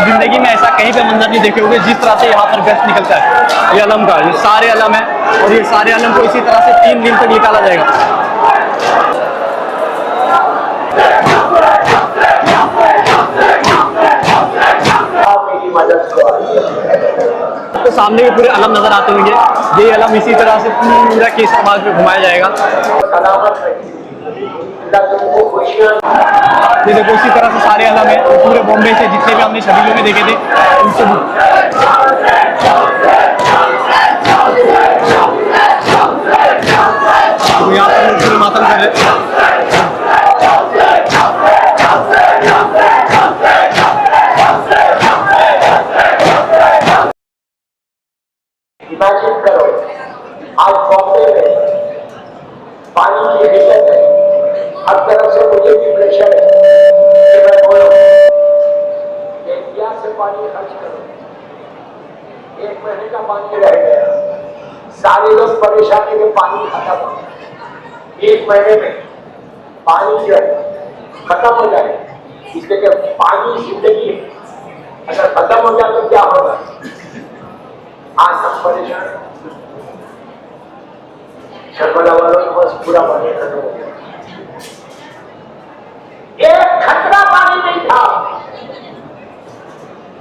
जिंदगी में ऐसा कहीं पे मंजर नहीं देखे होंगे जिस तरह से यहाँ पर गश्त निकलता है। ये अलम का, ये सारे अलम है और ये सारे अलम को इसी तरह से 3 दिन तक निकाला जाएगा। तो सामने भी पूरे अलम नजर आते होंगे। ये अलम इसी तरह से पूरा केस समाज में घुमाया जाएगा। ये देखो इसी तरह से सारे अलम है पूरे बॉम्बे से, जितने भी हमने शबीलों में देखे थे उनसे तो यहाँ पर पूरे मातम कर रहे। इमेजिन करो आज बॉम्बे में पानी की किल्लत है, हर तरफ से मुझे भी प्रेशर है कि मैं बोलूं इंडिया से पानी खर्च करो, 1 महीने का पानी रह गया, सारे लोग परेशानी में पानी खत्म हो, 1 महीने में पानी जो है खत्म हो जाए, इसलिए पानी जिंदगी है, अगर खत्म हो जाए तो क्या होगा। आज हम परेशान करबला वालों के पास पूरा पानी खत्म हो गया, एक खतरा पानी नहीं था।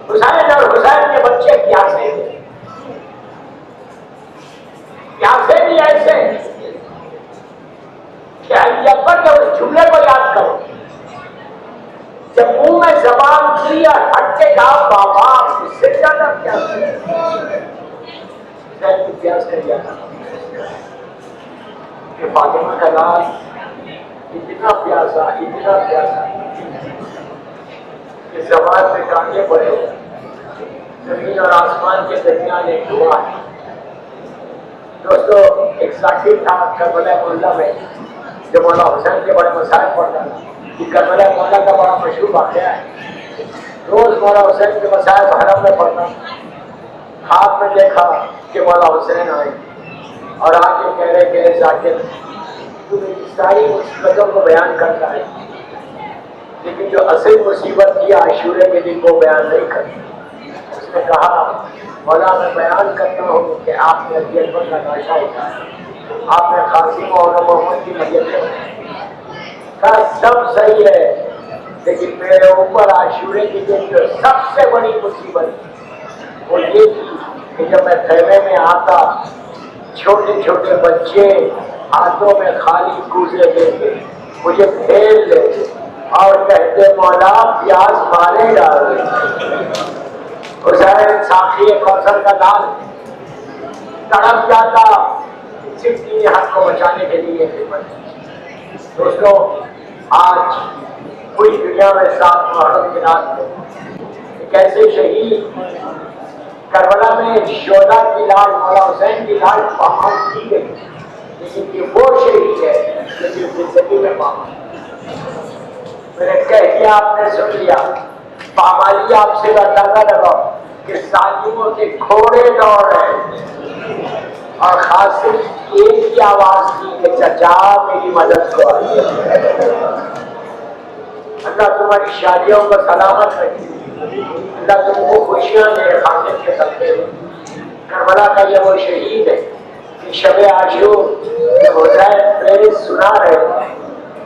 हुसैन और हुसैन के बच्चे प्यासे थे, प्यासे भी ऐसे कि अली अकबर के उस जुमले को याद करो, जब मुंह में जबान थी और हट के कहा बाबा इससे ज्यादा प्यास कर दिया था कि फातिमा का लाल इतना प्यासा कि जबान में कांटे पड़े, जमीन और आसमान के दरमियान एक दुआ है। दोस्तों एक साथी था करबला मोहल्ला में जो मौला हुसैन के बड़े मसाइल पढ़ता था कि करबला मोहल्ला का बड़ा मशहूर वाक़या है। रोज मौला हुसैन के मसाइल हरम में पढ़ता, हाथ में देखा कि मौला हुसैन आए और आके कह रहे कि जाकिर तू मेरी सारी मुसीबतों को बयान करता है, लेकिन जो असल मुसीबत की आशूरे के दिन वो बयान नहीं करता। उसने कहा मौला मैं बयान करता हूँ कि आपने अली अकबर का लाशा उठाया, आपने कासिम और मोहम्मद की मय्यतें कहा सब सही है, लेकिन मेरे ऊपर आशूरे के दिन जो सबसे बड़ी मुसीबत वो ये थी कि जब मैं खैमे में आता छोटे छोटे बच्चे हाथों में खाली कूजे लेते मुझे फेर लेते और कहते मौला प्यास मारे डाल। हुसैन साखी कौसर का लाल तड़प जाता सिर्फ 3 हाथ को बचाने के लिए। दोस्तों आज पूरी दुनिया में 7 मुहर्रम की रात को एक ऐसे शहीद करबला में शोधा की लाश मौला हुसैन की लाश बहाल की गई, लेकिन ये वो शहीद है लेकिन जिंदगी में पामाल। मैंने कह दिया आपने सुन लिया, पामाली आपसे अंदाजा लगाओ कि सालियों के घोड़े दौड़ रहे और खासिम एक ही आवाज की कि चचा मेरी मदद को आइए। अल्लाह तुम्हारी शादियों को सलामत रखे, अल्लाह तुमको खुशियां दे खासिम के सदक़े। करबला का ये वो शहीद है कि शब आशूर हुसैन प्रेरित सुना रहे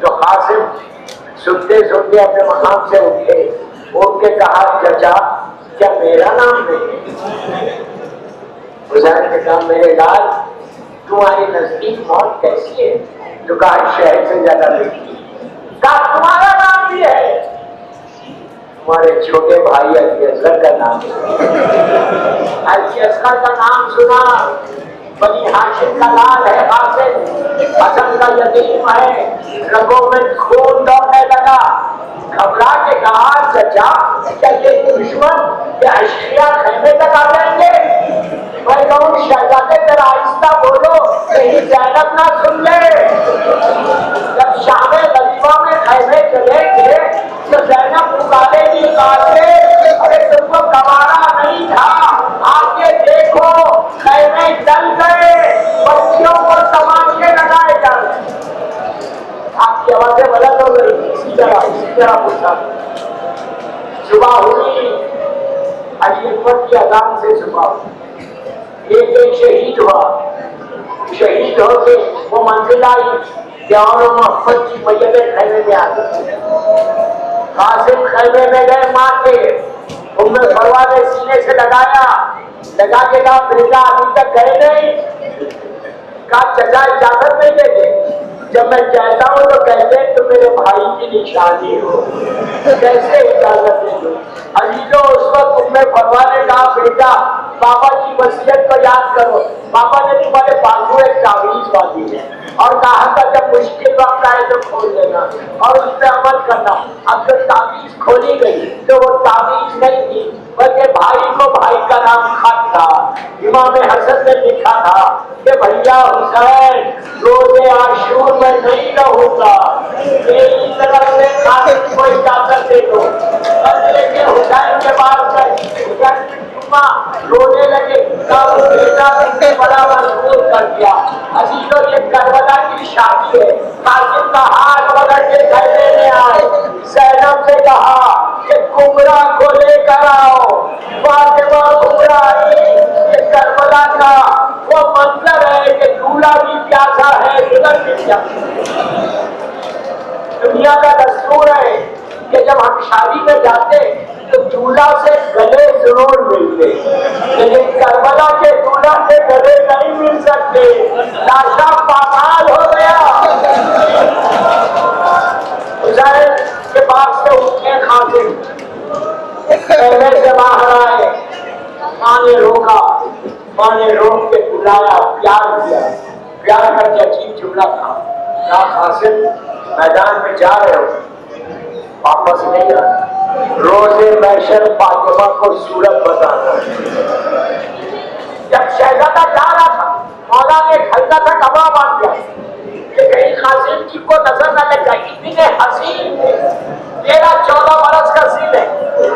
तो खासिम सुनते सुनते अपने मकाम से उठे, उठ के कहा चचा क्या मेरा नाम नहीं? हुसैन ने कहा मेरे लाल तुम्हारी नजदीक मौत कैसी है? जो कहा शहर से ज्यादा देखी। कहा तुम्हारा नाम भी है? तुम्हारे छोटे भाई अली असगर का नाम है। अली असगर का नाम सुना, बनी हाशिम का लाल है कासिम, हसन का यतीम है, रगों में खून दौड़ने लगा। घबरा के कहा चचा क्या ये दुश्मन या अशिया खैमे तक आ जाएंगे? मैं कहूँ शहजादे जरा आहिस्ता बोलो कहीं ज़ैनब ना सुन ले। जब शामे गलीमा में खैमे चलेंगे तो ज़ैनब पुकारेगी कासिम अरे तुमको गवारा नहीं था, आगे देखो खैमे जल गए, बच्चियों को तमाचे लगाए जा रहे। आपकी आवाजें गलत हो गई, इसी तरह पूछा। सुबह हुई उम्मत की अजान से छुपाओ। एक एक शहीद हुआ, शहीद होके वो मंजिल आई प्यार और मोहब्बत की मैयत खैमे में आ गई। कासिम खैमे में गए, माँ के उम्मे फरवा ने सीने से लगाया, लगा के कहा बेटा अभी तक गए नहीं। कहा चचा इजाजत नहीं देते, जब मैं कहता हूँ तो कहते हैं तो मेरे भाई की निशानी हो, कैसे इजाजत दे दो। अजीजो उस वक्त उम्मे फरवा ने कहा बेटा बाबा की वसीयत को याद करो। बाबा ने तुम्हारे बाजू एक तावीज बांधी है और कहा था जब मुश्किल वक्त आए तो खोल लेना और उस पर अमल करना। अब जो तावीज खोली गई तो वो तावीज नहीं थी बल्कि भाई को भाई का नाम खत था। इमाम हसन ने लिखा था कि भैया हुसैन रोजे आशूर में नहीं रहूंगा, मेरी तरफ से खाने की कोई इजाजत दे दो। लेकिन हुसैन के बाद रोने लगे, बेटा तुमने बड़ा मजबूर कर दिया। अजीजों ये करबला की शादी है। कासिम का हाथ पकड़ के खैमे में आए, ज़ैनब से कहा कि कुबरा को लेकर आओ। फातिमा कुबरा आई। ये करबला का वो मंजर है कि दूल्हा भी प्यासा है, दुल्हन भी प्यासा। दुनिया का दस्तूर है कि जब हम शादी में जाते तो दूल्हा से गले जरूर मिलते, लेकिन करबला के दूल्हा से गले नहीं मिल सकते। लाशा पामाल हो गया। हुसैन के पास से उठे खाते पहले से बाहर आए, माँ ने रोका, माँ ने रोक के बुलाया, प्यार किया। प्यार करके अजीब जुमला था, कहा कासिम मैदान में जा रहे हो, वापस नहीं आना। रोजे महशर फातिमा को सूरत बताना। जब शहजादा जा रहा था, मौला ने एक हल्का सा कपड़ा बांध दिया कि कहीं कासिम जी को नजर न लग जाए। इतने हसीन थे, 13-14 बरस का सीन है,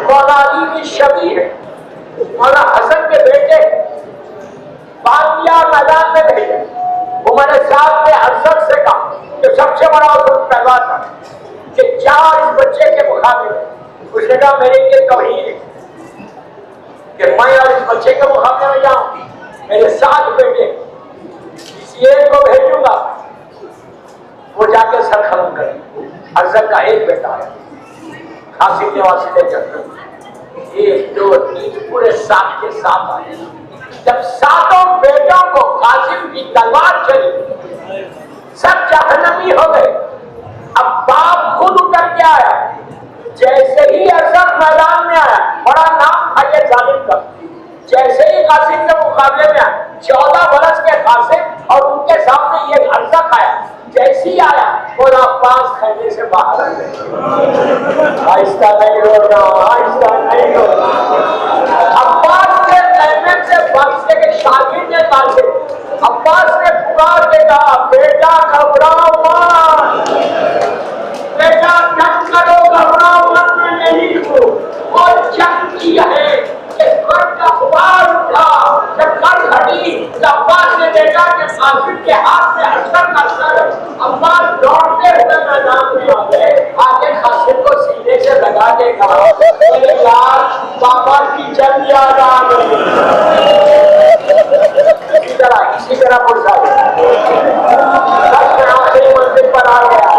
मौला अली की शबी है। मौला हसन के बेटे बालिया मैदान में भेजे। उमर साहब ने अरसद से कहा, जो सबसे बड़ा उसको पहलवान था, कि चार इस बच्चे के मुकाबले। उसने कहा मेरे लिए तौहीन है कि मैं और इस बच्चे के मुकाबले में जाऊं। मेरे 7 बेटे, किसी एक को भेजूंगा, वो जाके सर खत्म करे। अरसद का एक बेटा है, कासिम ने वासिले जन्नत 1, 2, 3 पूरे 7 के 7 आए। जब 7 बेटों को कासिम की तलवार चली, सब जहन्नमी हो गए। अब बाप खुद उतर के आया। जैसे ही अरसद मैदान में आया, बड़ा नाम था ये जालिम का, जैसे ही कासिम के मुकाबले में आया, 14 बरस के कासिम और उनके सामने ये अरसद आया। जैसे ही आया बोला पास खैमे से बाहर आ गए। आहिस्ता नहीं होना, आहिस्ता नहीं होना। अब्बास के खैमे से बक्से के शागिर्द ने कासिम, अब्बास ने पुकार के कहा बेटा घबराओ मत, बेटा जंग करो, घबराओ मत, मैं नहीं हूँ। और जंग की है कि का खुबार उठा, जब कर हटी तो अब्बास ने देखा कि कासिम के हाथ में अरसद का सर। अब्बास दौड़ते हुए मैदान में आ गए, आके कासिम को सीने से लगा के कहा मेरे यार बाबा की जंग याद आ गई। इसी तरह पुरसा आखिरी मंजिल पर आ गया।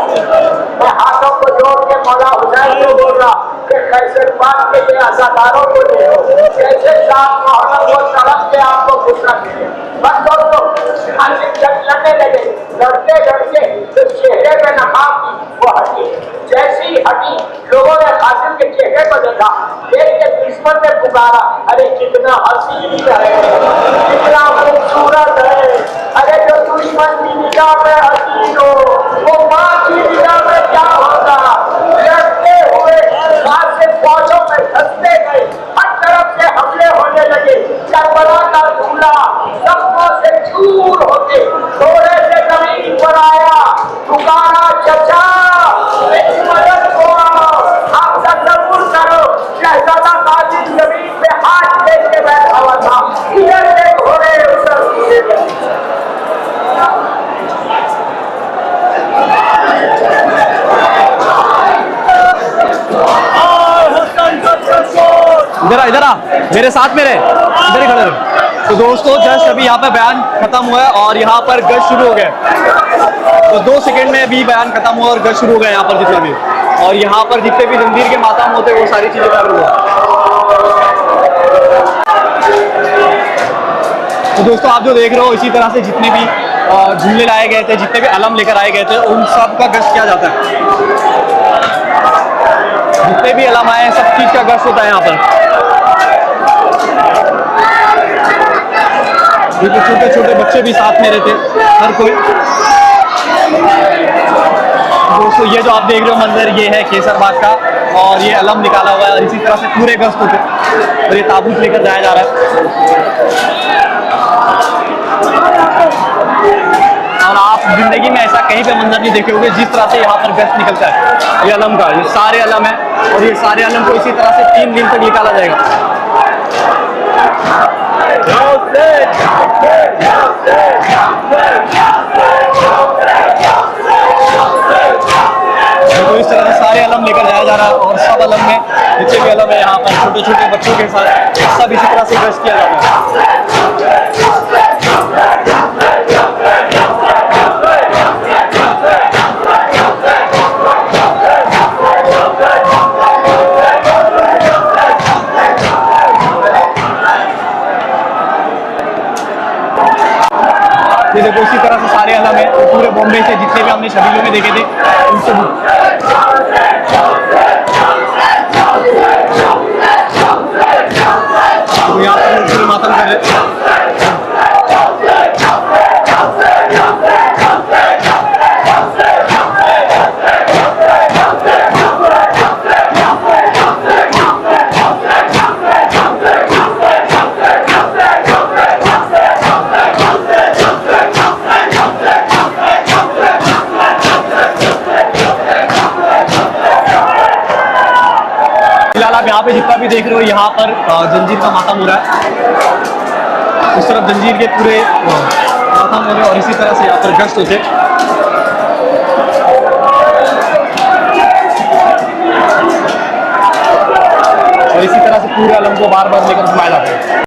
मैं हाथों को जोड़ के मौला हुसैन को बोल रहा कि कैसे बात के लिए अजादारों को दे दो, कैसे साथ मोहब्बत को तड़प के आपको गुस्सा दे। बस दोस्तों कासिम जब लड़ने लगे, लड़ते लड़ते तो चेहरे पे नकाब थी वो हटी। जैसी हटी लोगों ने कासिम के चेहरे को देखा, देख के दुश्मन ने पुकारा अरे कितना हसीन है, कितना खूबसूरत है। अरे जो दुश्मन की निगाह में हसीन हो वो माँ की निगाह में क्या होगा। लड़ते हुए कासिम फौजों में धंसते गए, हर तरफ से हमले होने लगे। करबला का दूल्हा सबकों से चूर होके थोड़े से जमीन पर आया, पुकारा चचा मेरी मदद को आओ। आप तसव्वुर करो शहजादा कासिम जमीन पे हाथ फेंक के बैठा हुआ था, इधर से घोड़े उधर बेटा मेरे साथ में रहे, इधर ही खड़े रहे। तो दोस्तों जस्ट अभी यहाँ पे बयान खत्म हुआ है और यहाँ पर गश्त शुरू हो गया। तो 2 सेकंड में अभी बयान खत्म हुआ और गश्त शुरू हो गया यहाँ पर जितने भी, और यहाँ पर जितने भी जंजीर के मातम होते हैं वो सारी चीजें कर हुआ। तो दोस्तों आप जो देख रहे हो इसी तरह से जितने भी झूले लाए गए थे, जितने भी अलम लेकर आए गए थे, उन सब का गश्त किया जाता है। जितने भी अलम आए हैं सब चीज का गश्त होता है यहाँ पर। क्योंकि छोटे छोटे बच्चे भी साथ में रहते, हर कोई। दोस्तों ये जो आप देख रहे हो मंजर, ये है केसरबाग का, और ये अलम निकाला हुआ है और इसी तरह से पूरे गश्त होते और ये ताबूत लेकर जाया जा रहा है। और आप जिंदगी में ऐसा कहीं पे मंजर नहीं देखे होंगे जिस तरह से यहाँ पर गश्त निकलता है। ये अलम का, ये सारे अलम है और ये सारे अलम को इसी तरह से 3 दिन तक निकाला जाएगा। तो इस तरह से सारे अलम लेकर जाया जा रहा है और सब अलम में जितने भी अलम है यहाँ पर छोटे छोटे बच्चों के साथ सब इसी तरह से गश्त किया जाता है। ये देखो इसी तरह से सारे अलम है, पूरे बॉम्बे से जितने भी हमने शबीलों में देखे थे उनसे तो यहाँ पर लोग पूरे मातम कर रहे हैं। फिलहाल आप यहाँ पे जितना भी देख रहे हो यहाँ पर जंजीर का मातम हो रहा है। उस तरफ जंजीर के पूरे मातम हो रहे हैं और इसी तरह से यहाँ पर गश्त होते। और इसी तरह से पूरे अलम को बार बार लेकर